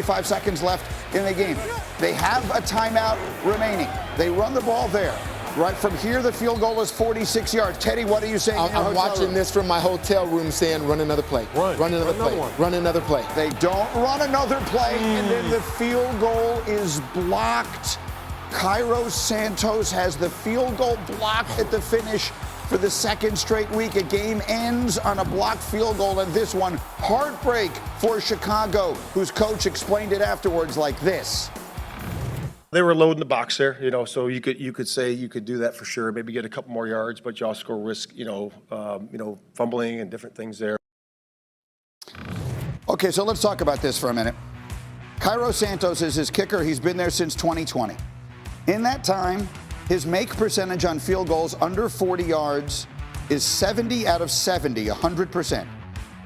45 seconds left in the game. They have a timeout remaining. They run the ball there. Right from here, the field goal is 46 yards. Teddy, what are you saying? I'm watching this from my hotel room saying, run another play. Run another play. Run another play. They don't run another play, and then the field goal is blocked. Cairo Santos has the field goal blocked at the finish for the second straight week. A game ends on a blocked field goal, and this one, heartbreak for Chicago, whose coach explained it afterwards like this. They were loading the box there, so you could say you could do that for sure, maybe get a couple more yards, but you also risk, fumbling and different things there. Okay, so let's talk about this for a minute. Cairo Santos is his kicker. He's been there since 2020. In that time, his make percentage on field goals under 40 yards is 70 out of 70, 100%.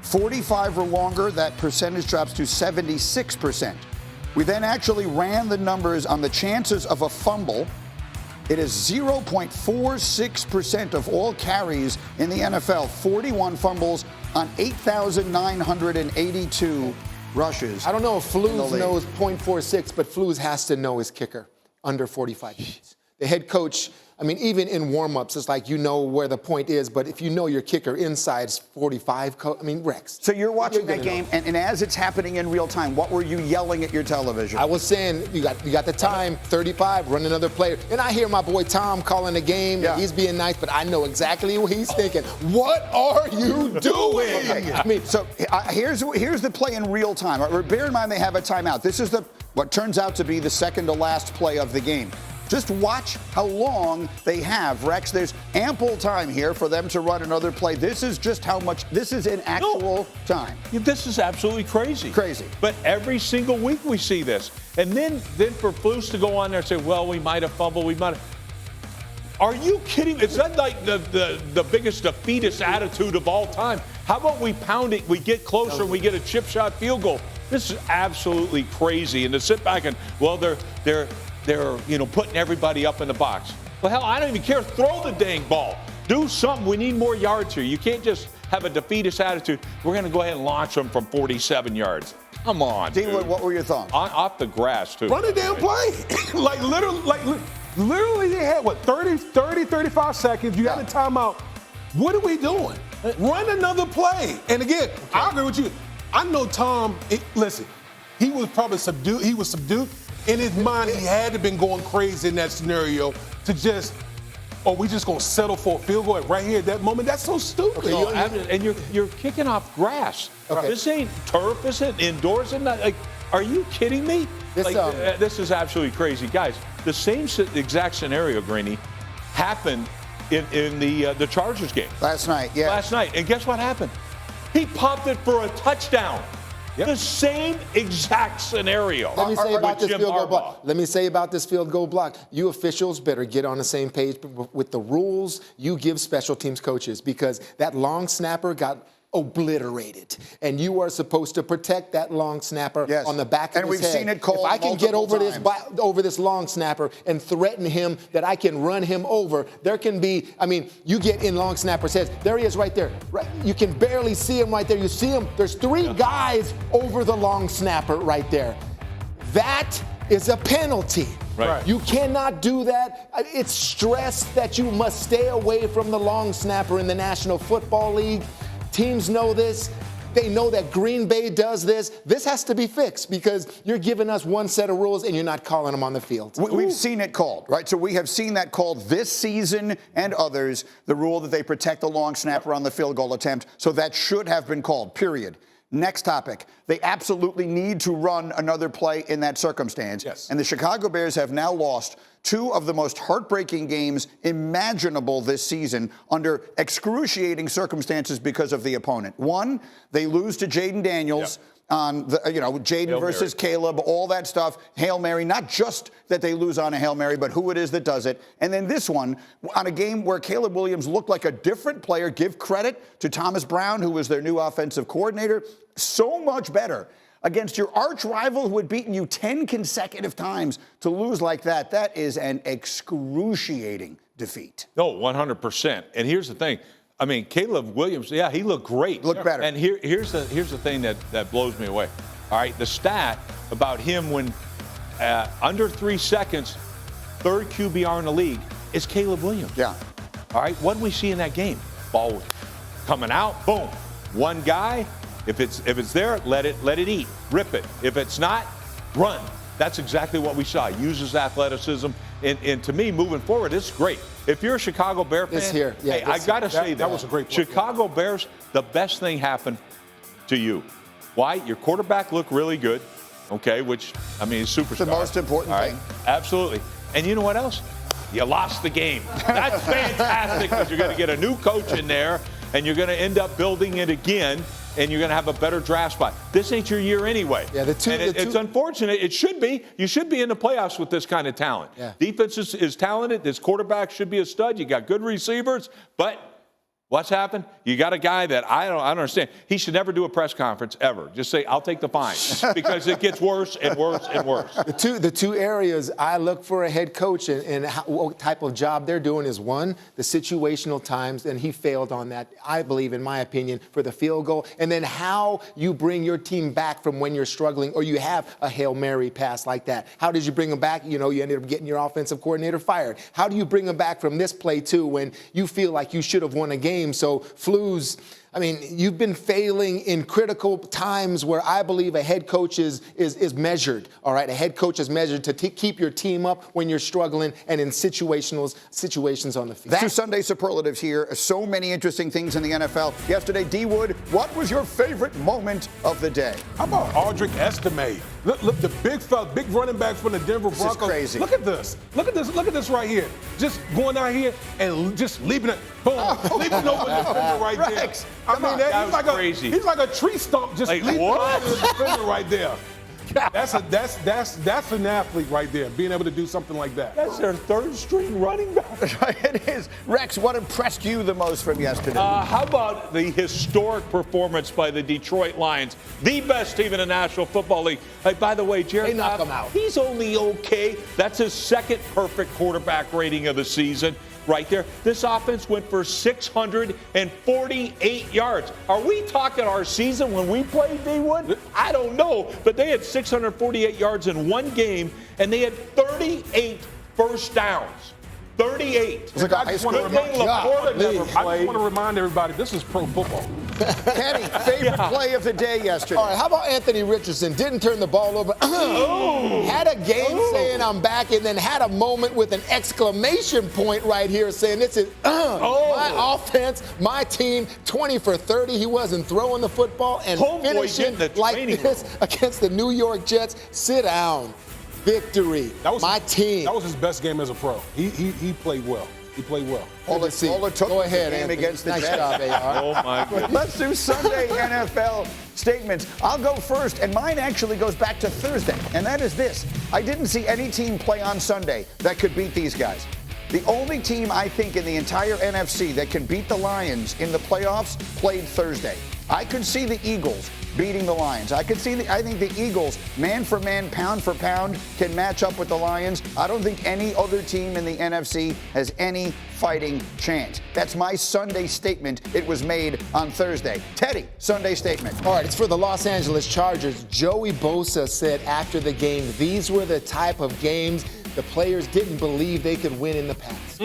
45 or longer, that percentage drops to 76%. We then actually ran the numbers on the chances of a fumble. It is 0.46% of all carries in the NFL, 41 fumbles on 8,982 rushes. I don't know if Flus knows 0.46, but Flus has to know his kicker under 45 yards. The head coach, even in warm-ups, it's like you know where the point is, but if you know your kicker inside is 45, Rex. So you're watching that game, and as it's happening in real time, what were you yelling at your television? I was saying, you got the time, 35, run another play. And I hear my boy Tom calling the game, and he's being nice, but I know exactly what he's thinking. What are you doing? Okay. So here's the play in real time. Bear in mind they have a timeout. This is what turns out to be the second to last play of the game. Just watch how long they have, Rex. There's ample time here for them to run another play. This is just how much, this is in actual time. This is absolutely crazy. Crazy. But every single week we see this. And then for Flus to go on there and say, well, we might have fumbled, we might have. Are you kidding? Is that like the biggest defeatist attitude of all time? How about we pound it, we get closer, and we get a chip shot field goal? This is absolutely crazy. And to sit back and, well, they're putting everybody up in the box. Well, hell, I don't even care. Throw the dang ball. Do something. We need more yards here. You can't just have a defeatist attitude. We're going to go ahead and launch them from 47 yards. Come on, dude. What were your thoughts? Off the grass, too. Run the damn play. literally, they had, 30, 35 seconds. You got a timeout. What are we doing? Run another play. And again, I agree with you. I know Tom, listen, he was probably subdued. He was subdued. In his mind, he had to have been going crazy in that scenario to just, we just going to settle for a field goal right here at that moment. That's so stupid. Okay, and you're kicking off grass. Okay. This ain't turf. This ain't indoors. Are you kidding me? This is absolutely crazy. Guys, the same exact scenario, Greeny, happened in the Chargers game. Last night, yeah. Last night. And guess what happened? He popped it for a touchdown. Yep. The same exact scenario. Let me say about this field goal block. Let me say about this field goal block. You officials better get on the same page with the rules you give special teams coaches, because that long snapper got obliterated, and you are supposed to protect that long snapper on the back of his head. And we've seen it called if I can get over this long snapper and threaten him that I can run him over, there can be, you get in long snapper's head. There he is right there. Right, you can barely see him right there. You see him. There's three guys over the long snapper right there. That is a penalty. Right. You cannot do that. It's stressed that you must stay away from the long snapper in the National Football League. Teams know this. They know that Green Bay does this. This has to be fixed, because you're giving us one set of rules and you're not calling them on the field. We've seen it called, right? So we have seen that called this season and others, the rule that they protect the long snapper on the field goal attempt. So that should have been called, period. Next topic. They absolutely need to run another play in that circumstance. Yes. And the Chicago Bears have now lost two of the most heartbreaking games imaginable this season under excruciating circumstances because of the opponent. One, they lose to Jaden Daniels. On the, Jaden versus Caleb, all that stuff, Hail Mary, not just that they lose on a Hail Mary, but who it is that does it. And then this one, on a game where Caleb Williams looked like a different player. Give credit to Thomas Brown, who was their new offensive coordinator. So much better against your arch rival who had beaten you 10 consecutive times. To lose like that, that is an excruciating defeat. No, 100%. And here's the thing. Caleb Williams, he looked great. Looked better. And here's the thing that blows me away. All right, the stat about him when under 3 seconds, third QBR in the league is Caleb Williams. Yeah. All right, what did we see in that game? Ball coming out, boom. One guy, if it's there, let it eat, rip it. If it's not, run. That's exactly what we saw. Uses athleticism, and to me, moving forward, it's great. If you're a Chicago Bear fan, hey, I got to say that was a great play. Chicago Bears, the best thing happened to you. Why? Your quarterback looked really good, okay, which, I mean, he's superstar. The most important thing. Absolutely. And you know what else? You lost the game. That's fantastic because you're going to get a new coach in there, and you're going to end up building it again, and you're going to have a better draft spot. This ain't your year anyway. Yeah, it's unfortunate. It should be. You should be in the playoffs with this kind of talent. Yeah. Defense is talented. This quarterback should be a stud. You got good receivers, but what's happened? You got a guy that I don't understand. He should never do a press conference ever. Just say, I'll take the fine, because it gets worse and worse and worse. The two areas I look for a head coach and what type of job they're doing is, one, the situational times, and he failed on that, I believe, in my opinion, for the field goal, and then how you bring your team back from when you're struggling or you have a Hail Mary pass like that. How did you bring them back? You know, you ended up getting your offensive coordinator fired. How do you bring them back from this play, too, when you feel like you should have won a game? So Flu's, I mean, you've been failing in critical times where I believe a head coach is measured, all right? A head coach is measured to keep your team up when you're struggling and in situations on the field. That's Sunday Superlatives here. So many interesting things in the NFL. Yesterday, D. Wood, what was your favorite moment of the day? How about Audric Estime? Look, the big running back from the Denver Broncos. This is crazy. Look at this. Look at this. Look at this right here. Just going out here and just leaving it. Boom. Leaving over the defender right there. I mean, he's like crazy. He's like a tree stump just leaping over the defender right there. That's an athlete right there, being able to do something like that. That's their third string running back. It is. Rex, what impressed you the most from yesterday? How about the historic performance by the Detroit Lions, the best team in the National Football League? Hey, by the way, Jared, they knock him out. He's only okay. That's his second perfect quarterback rating of the season. Right there. This offense went for 648 yards. Are we talking our season when we played, D-Wood? I don't know, but they had 648 yards in one game, and they had 38 first downs. 38. It's like a high school. Good thing Laporta never I just played. want to remind everybody, this is pro football. Teddy, favorite play of the day yesterday? All right, how about Anthony Richardson? Didn't turn the ball over. Had a game saying I'm back, and then had a moment with an exclamation point right here saying this is my offense, my team, 20 for 30. He wasn't throwing the football and finishing like this against the New York Jets. Sit down. Victory. My team. That was his best game as a pro. He played well. He played well. All it took Go was ahead, the game Anthony. against the Nice Jets. job, AR. Oh, my goodness. Let's do Sunday NFL statements. I'll go first, and mine actually goes back to Thursday, and that is this. I didn't see any team play on Sunday that could beat these guys. The only team I think in the entire NFC that can beat the Lions in the playoffs played Thursday. I could see the Eagles beating the Lions. I think the Eagles, man for man, pound for pound, can match up with the Lions. I don't think any other team in the NFC has any fighting chance. That's my Sunday statement. It was made on Thursday. Teddy, Sunday statement. All right, it's for the Los Angeles Chargers. Joey Bosa said after the game, these were the type of games the players didn't believe they could win in the past.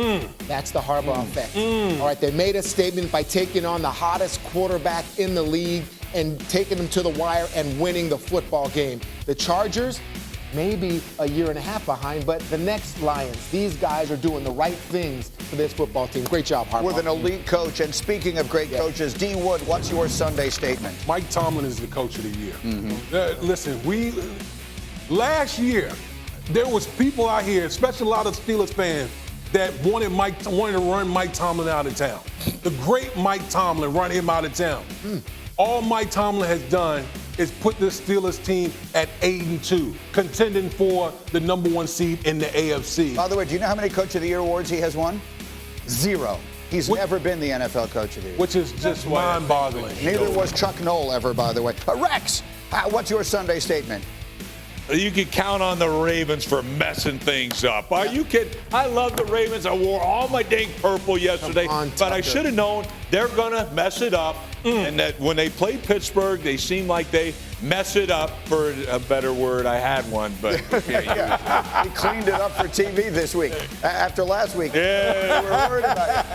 That's the Harbaugh effect. All right, they made a statement by taking on the hottest quarterback in the league and taking him to the wire and winning the football game. The Chargers, maybe a year and a half behind, but the next Lions, these guys are doing the right things for this football team. Great job, Harbaugh. With an elite coach. And speaking of great coaches, D. Wood, what's your Sunday statement? Mike Tomlin is the coach of the year. Listen, last year, there was people out here, especially a lot of Steelers fans, that wanted to run Mike Tomlin out of town. The great Mike Tomlin run him out of town. All Mike Tomlin has done is put the Steelers team at 8-2, contending for the #1 seed in the AFC. By the way, do you know how many Coach of the Year awards he has won? 0. He's never been the NFL Coach of the Year. Which is just mind-boggling. Neither was Chuck Noll ever, by the way. Rex, what's your Sunday statement? You can count on the Ravens for messing things up. Are you kidding? I love the Ravens. I wore all my dang purple yesterday, but I should have known they're going to mess it up. And that when they played Pittsburgh, they seemed like they mess it up, for a better word. I had one, but you can't use it. He cleaned it up for TV this week after last week. Yeah. We were worried about it.